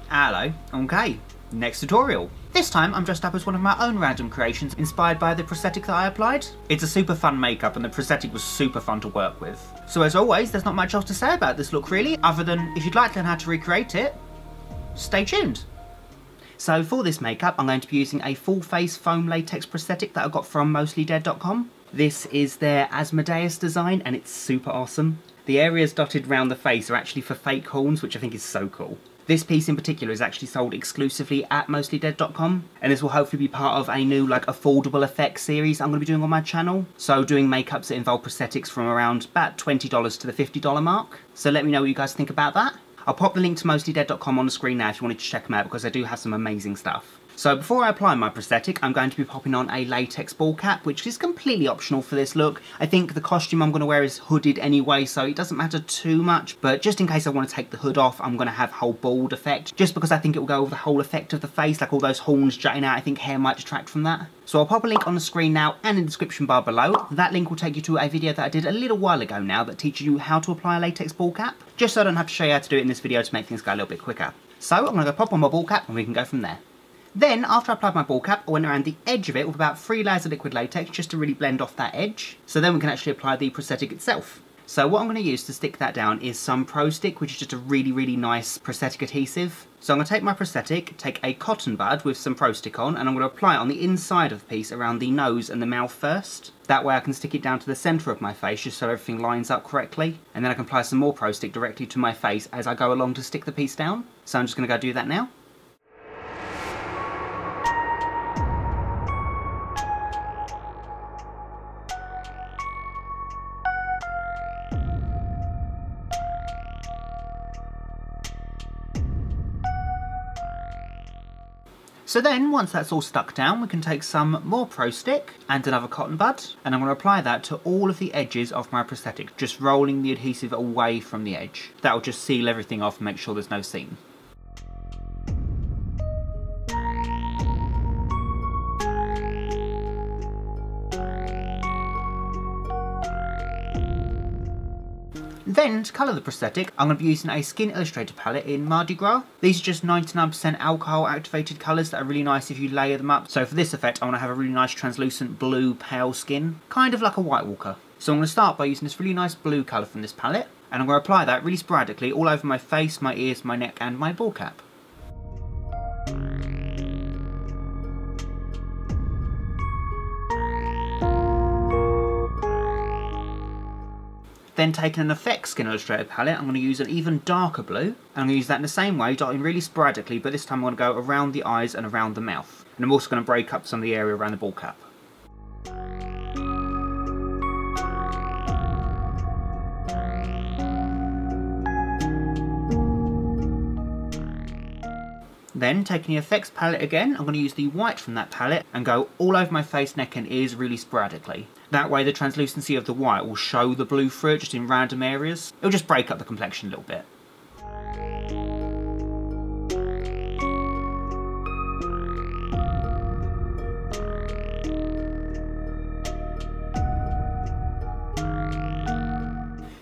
Hello. Okay, next tutorial. This time I'm dressed up as one of my own random creations inspired by the prosthetic that I applied. It's a super fun makeup and the prosthetic was super fun to work with. So as always, there's not much else to say about this look really, other than if you'd like to learn how to recreate it, stay tuned. So for this makeup I'm going to be using a full face foam latex prosthetic that I got from mostlydead.com. This is their Asmodeus design and it's super awesome. The areas dotted around the face are actually for fake horns, which I think is so cool. This piece in particular is actually sold exclusively at mostlydead.com, and this will hopefully be part of a new affordable effects series I'm going to be doing on my channel. So doing makeups that involve prosthetics from around about $20 to the $50 mark. So let me know what you guys think about that. I'll pop the link to mostlydead.com on the screen now if you wanted to check them out because they do have some amazing stuff. So before I apply my prosthetic, I'm going to be popping on a latex ball cap, which is completely optional for this look. I think the costume I'm going to wear is hooded anyway, so it doesn't matter too much, but just in case I want to take the hood off, I'm going to have whole bald effect, just because I think it will go over the whole effect of the face, like all those horns jutting out. I think hair might detract from that. So I'll pop a link on the screen now and in the description bar below. That link will take you to a video that I did a little while ago now that teaches you how to apply a latex ball cap, just so I don't have to show you how to do it in this video to make things go a little bit quicker. So I'm going to go pop on my ball cap and we can go from there. Then, after I applied my ball cap, I went around the edge of it with about 3 layers of liquid latex just to really blend off that edge. So then we can actually apply the prosthetic itself. So what I'm going to use to stick that down is some Prosthetic, which is just a really nice prosthetic adhesive. So I'm going to take my prosthetic, take a cotton bud with some Prosthetic on, and I'm going to apply it on the inside of the piece around the nose and the mouth first. That way I can stick it down to the centre of my face just so everything lines up correctly. And then I can apply some more Prosthetic directly to my face as I go along to stick the piece down. So I'm just going to go do that now. So then, once that's all stuck down, we can take some more Prosthetic and another cotton bud, and I'm going to apply that to all of the edges of my prosthetic, just rolling the adhesive away from the edge. That will just seal everything off and make sure there's no seam. Then, to colour the prosthetic, I'm going to be using a Skin Illustrator palette in Mardi Gras. These are just 99% alcohol activated colours that are really nice if you layer them up. So for this effect, I want to have a really nice translucent blue pale skin, kind of like a White Walker. So I'm going to start by using this really nice blue colour from this palette, and I'm going to apply that really sporadically all over my face, my ears, my neck and my ball cap. Then taking an effects Skin Illustrator palette, I'm going to use an even darker blue, and I'm going to use that in the same way, dotting really sporadically, but this time I'm going to go around the eyes and around the mouth. And I'm also going to break up some of the area around the ball cap. Then, taking the effects palette again, I'm going to use the white from that palette and go all over my face, neck and ears really sporadically. That way the translucency of the white will show the blue through it just in random areas. It'll just break up the complexion a little bit.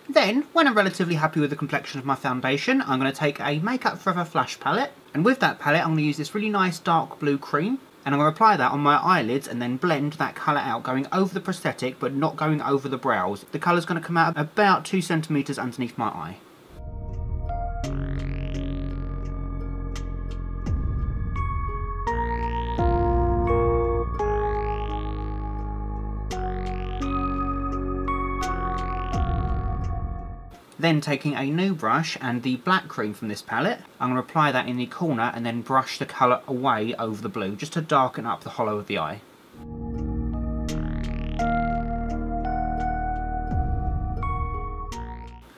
Then, when I'm relatively happy with the complexion of my foundation, I'm going to take a Makeup Forever Flash palette, and with that palette I'm going to use this really nice dark blue cream, and I'm going to apply that on my eyelids and then blend that colour out, going over the prosthetic but not going over the brows. The colour's going to come out about 2 centimetres underneath my eye. Then taking a new brush and the black cream from this palette, I'm going to apply that in the corner and then brush the colour away over the blue, just to darken up the hollow of the eye.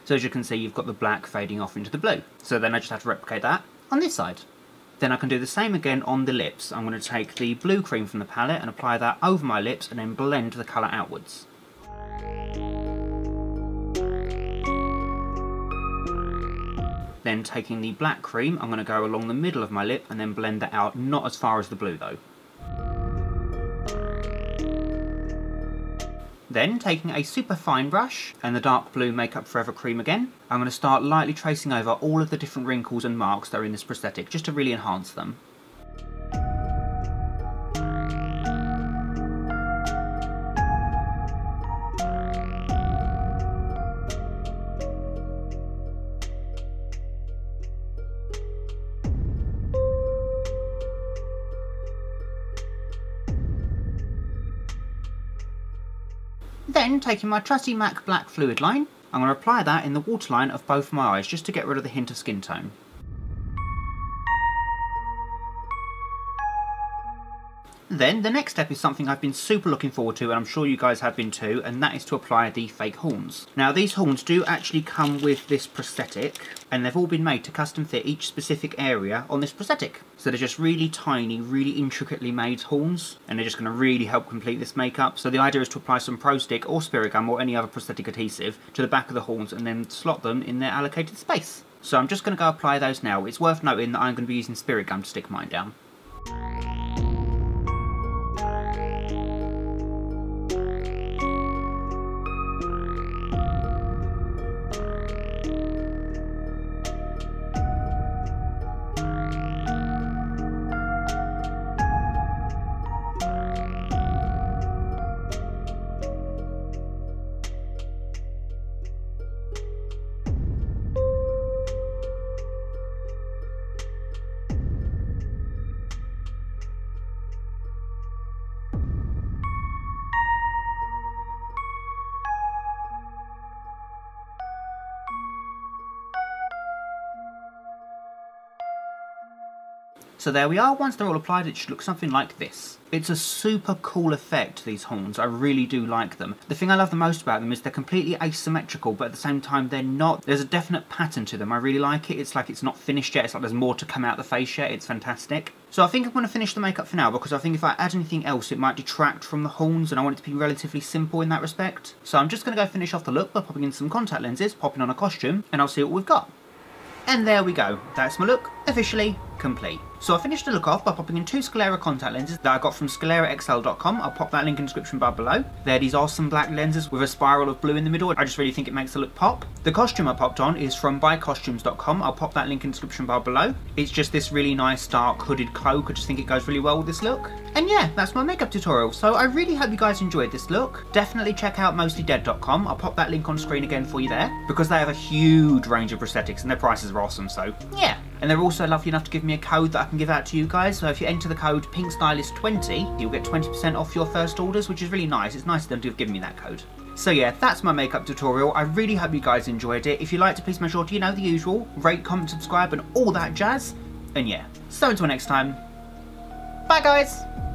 So as you can see, you've got the black fading off into the blue. So then I just have to replicate that on this side. Then I can do the same again on the lips. I'm going to take the blue cream from the palette and apply that over my lips and then blend the colour outwards. Then taking the black cream, I'm going to go along the middle of my lip and then blend that out, not as far as the blue though. Then, taking a super fine brush and the dark blue Makeup Forever cream again, I'm going to start lightly tracing over all of the different wrinkles and marks that are in this prosthetic, just to really enhance them. Then, taking my trusty MAC black Fluidline, I'm going to apply that in the waterline of both my eyes just to get rid of the hint of skin tone. Then, the next step is something I've been super looking forward to, and I'm sure you guys have been too, and that is to apply the fake horns. Now, these horns do actually come with this prosthetic, and they've all been made to custom fit each specific area on this prosthetic. So they're just really tiny, really intricately made horns, and they're just going to really help complete this makeup. So the idea is to apply some Prosthetic or Spirit Gum or any other prosthetic adhesive to the back of the horns and then slot them in their allocated space. So I'm just going to go apply those now. It's worth noting that I'm going to be using Spirit Gum to stick mine down. So there we are, once they're all applied it should look something like this. It's a super cool effect, these horns, I really do like them. The thing I love the most about them is they're completely asymmetrical, but at the same time they're not. There's a definite pattern to them, I really like it. It's like it's not finished yet, it's like there's more to come out the face yet, it's fantastic. So I think I'm going to finish the makeup for now, because I think if I add anything else it might detract from the horns, and I want it to be relatively simple in that respect. So I'm just going to go finish off the look by popping in some contact lenses, popping on a costume, and I'll see what we've got. And there we go, that's my look, officially complete. So I finished the look off by popping in 2 Sclera contact lenses that I got from ScleraXL.com. I'll pop that link in the description bar below. They're these awesome black lenses with a spiral of blue in the middle. I just really think it makes the look pop. The costume I popped on is from buycostumes.com. I'll pop that link in the description bar below. It's just this really nice dark hooded cloak. I just think it goes really well with this look. And yeah, that's my makeup tutorial. So I really hope you guys enjoyed this look. Definitely check out mostlydead.com. I'll pop that link on screen again for you there, because they have a huge range of prosthetics and their prices are awesome, so yeah. And they're also lovely enough to give me a code that I can give out to you guys. So if you enter the code Pinkstylist20, you'll get 20% off your first orders, which is really nice. It's nice of them to have given me that code. So yeah, that's my makeup tutorial. I really hope you guys enjoyed it. If you liked it, please make sure to, you know, the usual. Rate, comment, subscribe, and all that jazz. And yeah, so until next time, bye guys!